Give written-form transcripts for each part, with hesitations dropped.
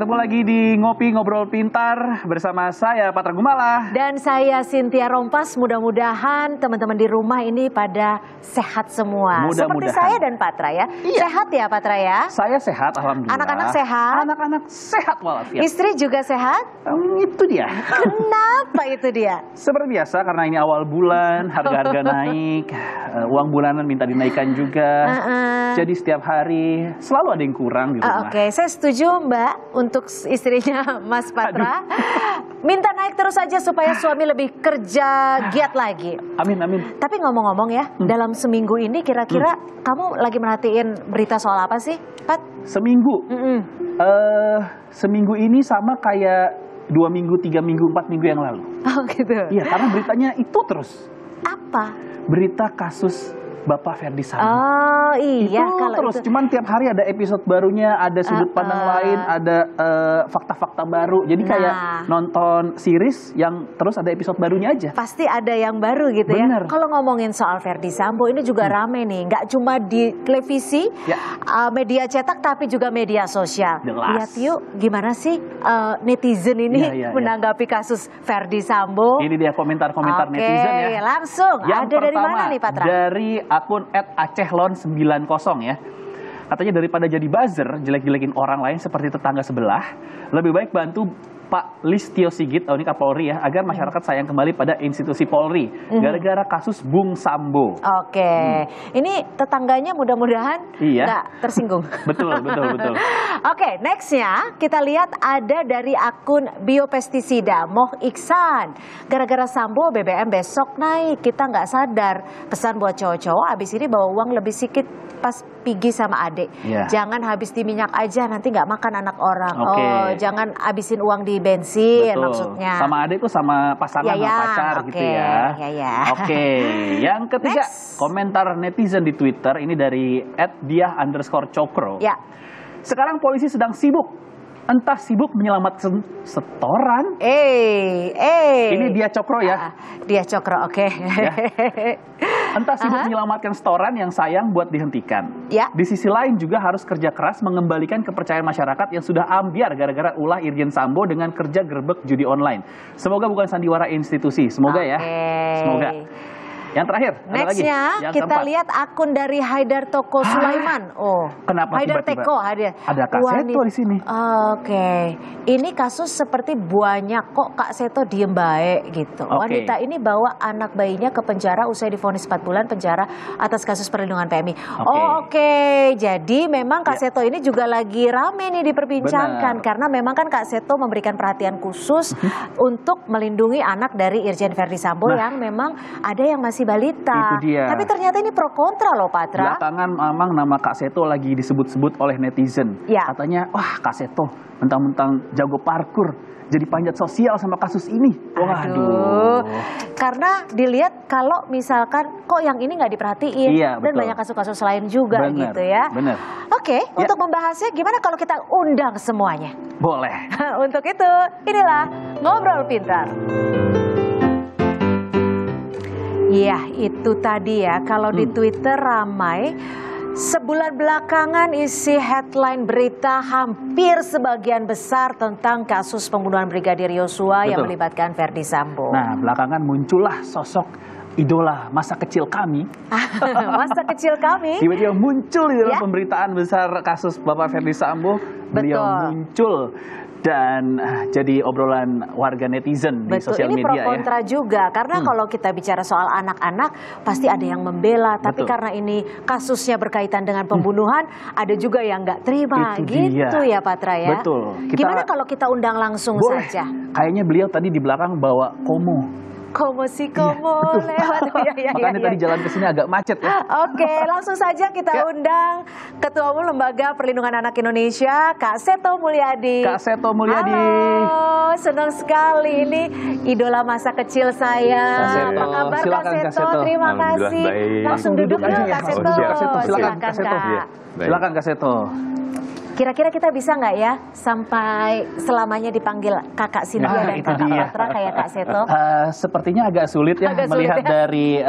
ketemu lagi di Ngopi Ngobrol Pintar bersama saya Patra Gumala. Dan saya Cynthia Rompas. Mudah-mudahan teman-teman di rumah ini pada sehat semua. Seperti saya dan Patra ya. Iya. Sehat ya Patra ya? Saya sehat, alhamdulillah. Anak-anak sehat? Anak-anak sehat walafiat. Istri juga sehat? Itu dia. Kenapa itu dia? Seperti biasa karena ini awal bulan, harga-harga naik, uang bulanan minta dinaikkan juga. Jadi setiap hari selalu ada yang kurang di rumah. Oke, saya setuju Mbak untuk istrinya Mas Patra. Minta naik terus aja supaya suami lebih kerja giat lagi. Amin, amin. Tapi ngomong-ngomong ya, dalam seminggu ini kira-kira kamu lagi merhatiin berita soal apa sih, Pat? Seminggu? Seminggu ini sama kayak 2 minggu, 3 minggu, 4 minggu yang lalu. Oh gitu? Iya, karena beritanya itu terus. Apa? Berita kasus Bapak Ferdy Sambo. Oh iya, itu kalau terus. itu. Cuman tiap hari ada episode barunya, ada sudut pandang lain, ada fakta-fakta baru. Jadi kayak nonton series yang terus ada episode barunya aja. Pasti ada yang baru gitu. Bener. Ya. Kalau ngomongin soal Ferdy Sambo ini juga rame nih. Nggak cuma di televisi, media cetak, tapi juga media sosial. Jelas. Lihat yuk, gimana sih netizen ini menanggapi kasus Ferdy Sambo. Ini dia komentar-komentar netizen ya. Langsung. Yang ada pertama, dari mana nih Patra? Dari akun @acehlon90 ya. Katanya daripada jadi buzzer, jelek-jelekin orang lain seperti tetangga sebelah, lebih baik bantu Pak Listio Sigit, ini Kapolri ya, agar masyarakat sayang kembali pada institusi Polri, gara-gara kasus Bung Sambo. Oke, ini tetangganya mudah-mudahan nggak tersinggung. Betul. Oke, nextnya kita lihat ada dari akun biopestisida Moh Iksan. Gara-gara Sambo BBM besok naik, kita nggak sadar. Pesan buat cowok-cowok, abis ini bawa uang lebih sedikit pas pergi sama adik. Jangan habis di minyak aja, nanti nggak makan anak orang. Oh, jangan habisin uang di bensin. Betul. Maksudnya. Sama adik tuh sama pasangan sama pacar gitu ya. Oke, yang ketiga komentar netizen di Twitter ini dari @diah_cokro. Sekarang polisi sedang sibuk, entah sibuk menyelamatkan setoran. Ini dia Cokro ya. Dia Cokro, oke. Entah sibuk menyelamatkan setoran yang sayang buat dihentikan. Di sisi lain juga harus kerja keras mengembalikan kepercayaan masyarakat yang sudah ambiar gara-gara ulah Irjen Sambo dengan kerja gerbek judi online. Semoga bukan sandiwara institusi. Semoga ya. Semoga. Yang terakhir, nextnya kita lihat akun dari Haidar Toko Sulaiman. Kenapa Haidar tiba-tiba Teko ada Kak Seto di sini? Oke, ini kasus seperti banyak kok Kak Seto diem baik gitu. Wanita ini bawa anak bayinya ke penjara usai divonis 4 bulan penjara atas kasus perlindungan PMI. Jadi memang Kak Seto ini juga lagi rame nih diperbincangkan. Karena memang kan Kak Seto memberikan perhatian khusus untuk melindungi anak dari Irjen Ferdy Sambo yang memang ada yang masih balita. Itu dia. Tapi ternyata ini pro kontra loh Patra. Belakangan memang nama Kak Seto lagi disebut-sebut oleh netizen. Katanya, wah Kak Seto mentang-mentang jago parkur, jadi panjat sosial sama kasus ini. Waduh. Karena dilihat kalau misalkan kok yang ini nggak diperhatiin. Dan banyak kasus-kasus lain juga gitu ya. Oke, untuk membahasnya gimana kalau kita undang semuanya? Boleh. Untuk itu, inilah Ngobrol Pintar. Ya, itu tadi ya, kalau di Twitter ramai, sebulan belakangan isi headline berita hampir sebagian besar tentang kasus pembunuhan Brigadir Yosua yang melibatkan Ferdy Sambo. Nah, belakangan muncullah sosok idola masa kecil kami. Masa kecil kami? Tiba-tiba muncul di dalam pemberitaan besar kasus Bapak Ferdy Sambo. Beliau muncul. Dan jadi obrolan warga netizen di sosial media. Ini pro kontra juga, karena kalau kita bicara soal anak-anak pasti ada yang membela, tapi karena ini kasusnya berkaitan dengan pembunuhan, ada juga yang nggak terima. Gitu ya Patra ya. Betul. Gimana kalau kita undang langsung saja? Kayaknya beliau tadi di belakang bawa komo. Komo lewat. Makanya tadi jalan ke sini agak macet ya. Oke, langsung saja kita undang Ketua Umum Lembaga Perlindungan Anak Indonesia, Kak Seto Mulyadi. Kak Seto Mulyadi. Halo, senang sekali ini idola masa kecil saya. Apa kabar Kak Seto? Terima kasih. Baik. Langsung duduk dulu Kak Seto. Silakan Kak Seto. Silakan Kak Seto. Kira-kira kita bisa nggak ya sampai selamanya dipanggil Kakak Cynthia dan Kakak Patra kayak Kak Seto? Sepertinya agak sulit ya, melihat dari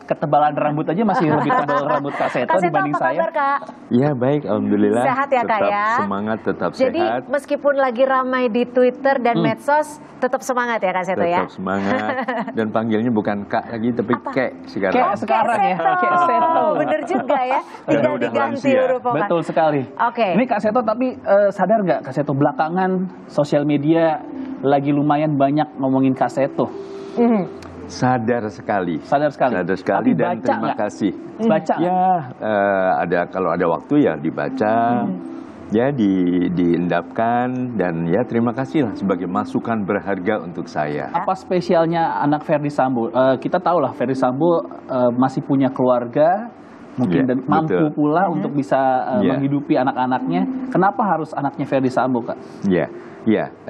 ketebalan rambut aja masih lebih tebal rambut Kak Seto dibanding saya. Kabar, Kak? Iya baik, alhamdulillah. Sehat ya Kak ya? Tetap semangat, tetap Jadi, sehat. Jadi meskipun lagi ramai di Twitter dan medsos, tetap semangat ya Kak Seto ya? Tetap semangat. Dan panggilnya bukan Kak lagi, tapi Kek sekarang. Kek sekarang ya, Kek Seto. Bener juga ya, tinggal diganti huruf vokal. Betul sekali. Oke. Ini Kak Seto, tapi sadar nggak Kak Seto, belakangan sosial media lagi lumayan banyak ngomongin Kak Seto. Sadar sekali. Sadar sekali. Sadar sekali. Tapi dan terima kasih. Baca. Ya, kalau ada waktu ya dibaca. Ya diendapkan dan ya terima kasih lah sebagai masukan berharga untuk saya. Apa spesialnya anak Ferdy Sambo? Kita tahu lah Ferdy Sambo masih punya keluarga, mungkin dan mampu pula untuk bisa menghidupi anak-anaknya. Kenapa harus anaknya Ferdy Sambo, Kak? Ya.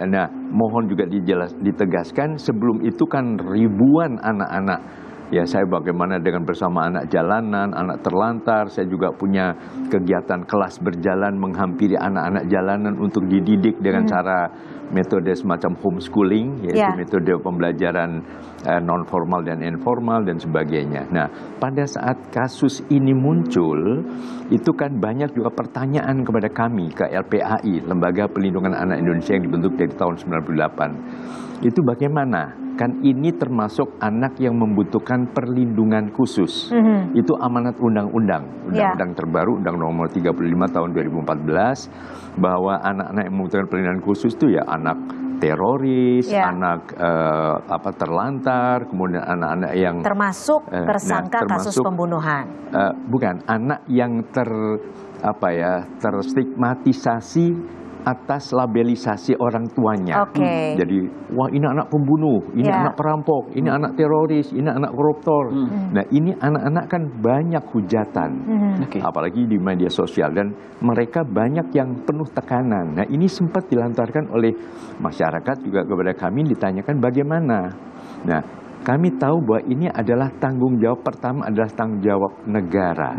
Nah, mohon juga ditegaskan sebelum itu kan ribuan anak-anak. Ya, saya bagaimana dengan bersama anak jalanan, anak terlantar. Saya juga punya kegiatan kelas berjalan menghampiri anak-anak jalanan untuk dididik dengan cara metode semacam homeschooling, yaitu metode pembelajaran non formal dan informal dan sebagainya. Nah, pada saat kasus ini muncul, itu kan banyak juga pertanyaan kepada kami ke LPAI, Lembaga Perlindungan Anak Indonesia yang dibentuk dari tahun 98. Itu bagaimana? Kan ini termasuk anak yang membutuhkan perlindungan khusus. Itu amanat undang-undang terbaru, Undang Nomor 35 tahun 2014, bahwa anak-anak yang membutuhkan perlindungan khusus itu ya anak teroris, anak terlantar, kemudian anak-anak yang termasuk tersangka kasus pembunuhan. Bukan, anak yang terstigmatisasi atas labelisasi orang tuanya. Jadi, wah ini anak pembunuh, ini anak perampok, ini anak teroris, ini anak koruptor. Nah, ini anak-anak kan banyak hujatan, apalagi di media sosial, dan mereka banyak yang penuh tekanan. Nah, ini sempat dilantarkan oleh masyarakat juga kepada kami, ditanyakan bagaimana. Nah, kami tahu bahwa ini adalah tanggung jawab pertama, adalah tanggung jawab negara.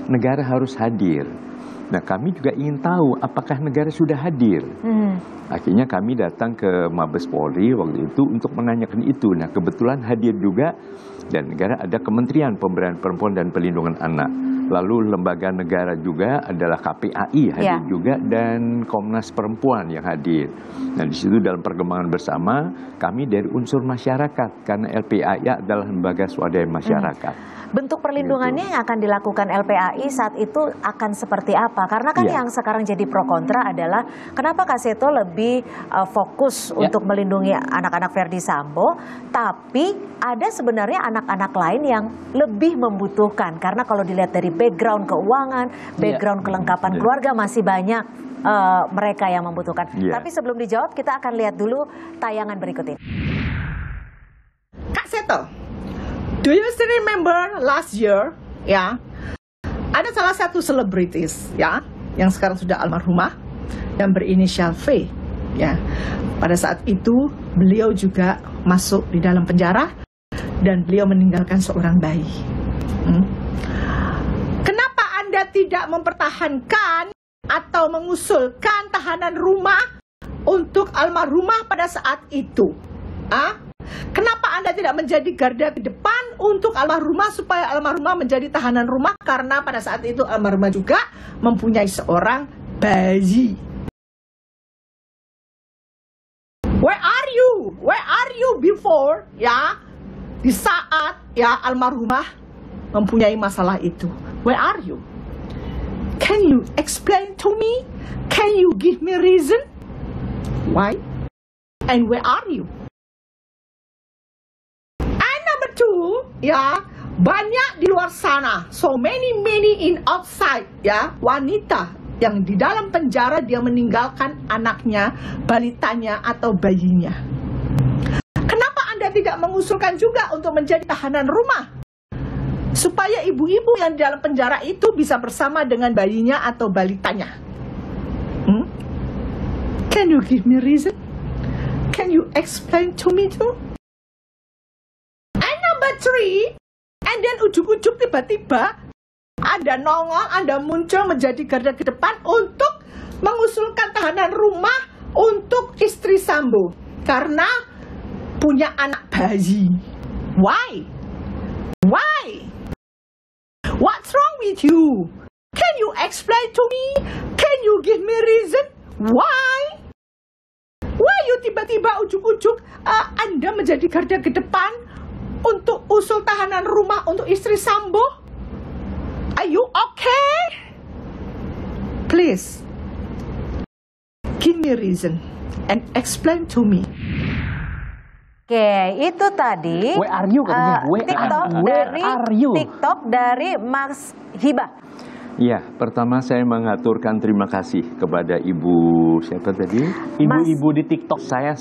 Negara harus hadir. Nah, kami juga ingin tahu apakah negara sudah hadir. Akhirnya kami datang ke Mabes Polri waktu itu untuk menanyakan itu. Nah, kebetulan hadir juga, dan negara ada Kementerian Pemberdayaan Perempuan dan Perlindungan Anak. Lalu lembaga negara juga adalah KPAI hadir juga, dan Komnas Perempuan yang hadir. Nah, di situ dalam perkembangan bersama kami dari unsur masyarakat, karena LPAI adalah lembaga swadaya masyarakat. Bentuk perlindungannya yang akan dilakukan LPAI saat itu akan seperti apa? Karena kan yang sekarang jadi pro kontra adalah kenapa Kak Seto lebih fokus untuk melindungi anak-anak Ferdy Sambo, tapi ada sebenarnya anak-anak lain yang lebih membutuhkan. Karena kalau dilihat dari background keuangan, background kelengkapan keluarga, masih banyak mereka yang membutuhkan. Tapi sebelum dijawab, kita akan lihat dulu tayangan berikut ini. Kak Seto, do you still remember last year, ada salah satu selebritis, yang sekarang sudah almarhumah, yang berinisial V, Pada saat itu beliau juga masuk di dalam penjara dan beliau meninggalkan seorang bayi. Kenapa Anda tidak mempertahankan atau mengusulkan tahanan rumah untuk almarhumah pada saat itu? Kenapa Anda tidak menjadi garda di depan untuk almarhumah supaya almarhumah menjadi tahanan rumah? Karena pada saat itu almarhumah juga mempunyai seorang bayi. Where are you? Where are you before? Di saat almarhumah mempunyai masalah itu. Where are you? Can you explain to me? Can you give me reason? Why? And where are you? Two, banyak di luar sana, so many in outside, wanita yang di dalam penjara dia meninggalkan anaknya, balitanya atau bayinya. Kenapa Anda tidak mengusulkan juga untuk menjadi tahanan rumah supaya ibu-ibu yang di dalam penjara itu bisa bersama dengan bayinya atau balitanya? Can you give me reason? Can you explain to me too? And then ujuk-ujuk tiba-tiba Anda nongol, Anda muncul menjadi garda ke depan untuk mengusulkan tahanan rumah untuk istri Sambo karena punya anak bayi. Why? Why? What's wrong with you? Can you explain to me? Can you give me reason? Why? Why you tiba-tiba ujuk-ujuk Anda menjadi garda depan untuk usul tahanan rumah untuk istri Sambo? Are you okay? Please, give me reason and explain to me. Oke, itu tadi Where are you katanya? TikTok dari Mas Hibah. Ya, pertama saya mengaturkan terima kasih kepada Ibu siapa tadi? Ibu-ibu di TikTok. Saya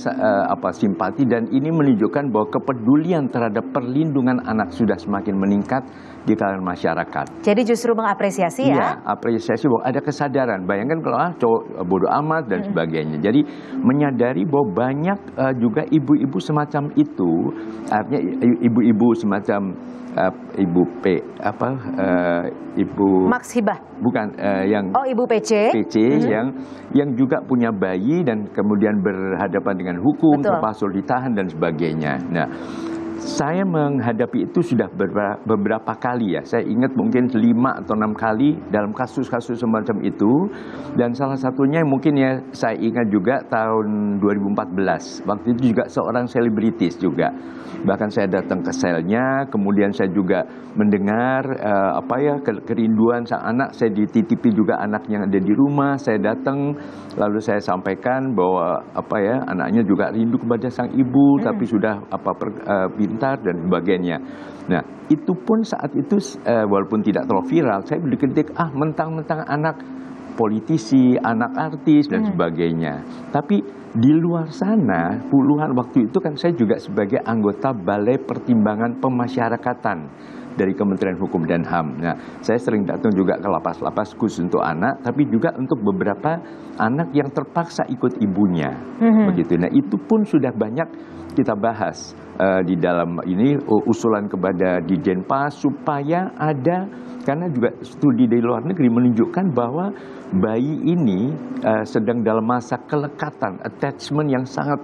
simpati dan ini menunjukkan bahwa kepedulian terhadap perlindungan anak sudah semakin meningkat di kalangan masyarakat. Jadi justru mengapresiasi ya? Iya, apresiasi bahwa ada kesadaran. Bayangkan kalau cowok bodoh amat dan sebagainya. Jadi menyadari bahwa banyak juga ibu-ibu semacam itu, artinya ibu-ibu semacam Ibu Max Hibah. Bukan yang Ibu PC. yang juga punya bayi dan kemudian berhadapan dengan hukum, terpaksa ditahan dan sebagainya. Nah, saya menghadapi itu sudah beberapa kali ya. Saya ingat mungkin 5 atau 6 kali dalam kasus-kasus semacam itu. Dan salah satunya mungkin ya saya ingat juga tahun 2014. Waktu itu juga seorang selebritis juga. Bahkan saya datang ke selnya, kemudian saya juga mendengar kerinduan sang anak. Saya dititipi juga anak yang ada di rumah. Saya datang, lalu saya sampaikan bahwa anaknya juga rindu kepada sang ibu, tapi sudah pintar dan sebagainya. Nah, itu pun saat itu walaupun tidak terlalu viral, saya berkritik mentang-mentang anak politisi, anak artis dan sebagainya. Tapi di luar sana, puluhan waktu itu kan saya juga sebagai anggota Balai Pertimbangan Pemasyarakatan dari Kementerian Hukum dan HAM. Nah, saya sering datang juga ke lapas-lapas khusus untuk anak, tapi juga untuk beberapa anak yang terpaksa ikut ibunya. Begitu. Nah, itu pun sudah banyak kita bahas di dalam ini usulan kepada Dijenpas supaya ada, karena juga studi dari luar negeri menunjukkan bahwa bayi ini sedang dalam masa kelekatan, attachment yang sangat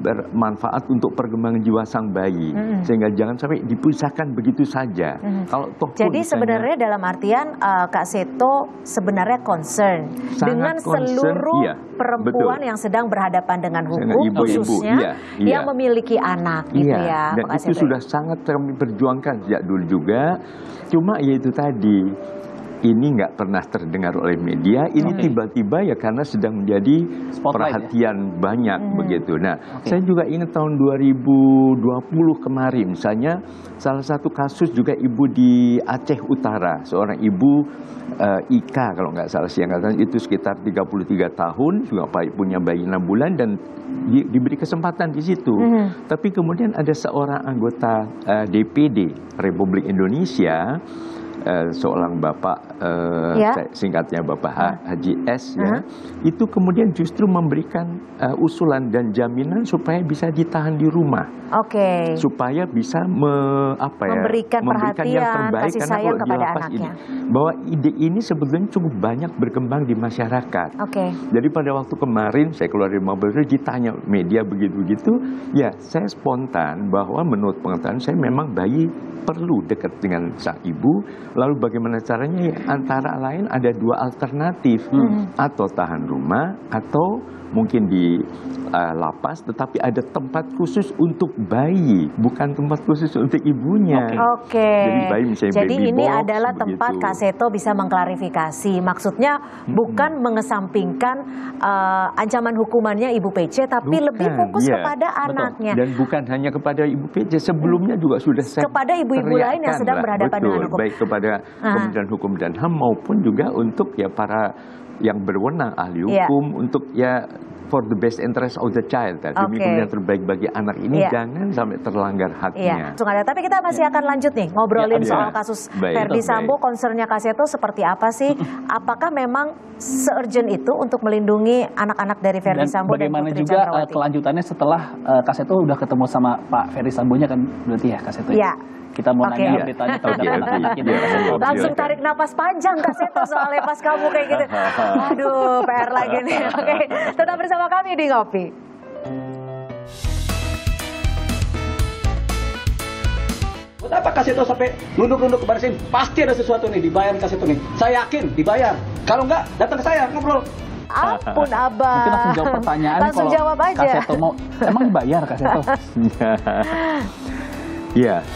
bermanfaat untuk perkembangan jiwa sang bayi, sehingga jangan sampai dipisahkan begitu saja. Kalau jadi sebenarnya dalam artian Kak Seto sebenarnya concern dengan seluruh perempuan yang sedang berhadapan dengan hukum, khususnya yang memiliki anak, gitu ya. Dan itu sudah sangat kami perjuangkan sejak dulu juga. Cuma ya itu tadi, ini nggak pernah terdengar oleh media. Ini tiba-tiba ya karena sedang menjadi perhatian banyak begitu. Nah, saya juga ingat tahun 2020 kemarin, misalnya salah satu kasus juga ibu di Aceh Utara, seorang ibu Ika kalau nggak salah siangkatan itu sekitar 33 tahun, juga punya bayi 6 bulan dan diberi kesempatan di situ. Tapi kemudian ada seorang anggota DPD Republik Indonesia, seorang bapak, singkatnya Bapak Haji S, itu kemudian justru memberikan usulan dan jaminan supaya bisa ditahan di rumah, supaya bisa memberikan perhatian, yang terbaik, kasih karena sayang kalau kepada anaknya anaknya. Bahwa ide ini sebetulnya cukup banyak berkembang di masyarakat. Jadi pada waktu kemarin saya keluar dari mobil ditanya media begitu-begitu, ya saya spontan bahwa menurut pengetahuan saya memang bayi perlu dekat dengan sang ibu. Lalu bagaimana caranya? Ya, antara lain ada 2 alternatif, atau tahan rumah atau mungkin di lapas, tetapi ada tempat khusus untuk bayi, bukan tempat khusus untuk ibunya. Jadi bayi misalnya jadi baby ini box, adalah begitu. tempat Kak Seto bisa mengklarifikasi. Maksudnya bukan mengesampingkan ancaman hukumannya Ibu PC, tapi lebih fokus kepada anaknya. Dan bukan hanya kepada Ibu PC, sebelumnya juga sudah saya kepada ibu-ibu lain yang sedang berhadapan dengan hukum. Baik kepada Kementerian Hukum dan HAM maupun juga untuk para yang berwenang ahli hukum, untuk for the best interest of the child, demi kemudian terbaik bagi anak ini, jangan sampai terlanggar haknya. Tapi kita masih akan lanjut nih ngobrolin soal kasus Verdi Sambo. Concernnya Kak Seto seperti apa sih? Apakah memang se-urgent itu untuk melindungi anak-anak dari Verdi Sambo dan bagaimana Putri juga Candrawati? kelanjutannya setelah Kak Seto udah ketemu sama Pak Verdi Sambonya kan berarti ya Kak Seto? Kita mau nanya update-nya terhadap anak-anak ini. Langsung tarik napas panjang Kak Seto soalnya pas kamu kayak gitu. Aduh, PR lagi nih. Oke, tetap bersama kami di Ngopi. Buat apa Kak Seto sampai nunduk-nunduk ke Baris Krim? Pasti ada sesuatu nih, dibayar Kak Seto nih. Saya yakin dibayar. Kalau enggak, datang ke saya, ngobrol. Ampun Abah. Mungkin langsung jawab pertanyaan. Langsung jawab aja. Kak Seto mau, emang dibayar Kak Seto? Iya.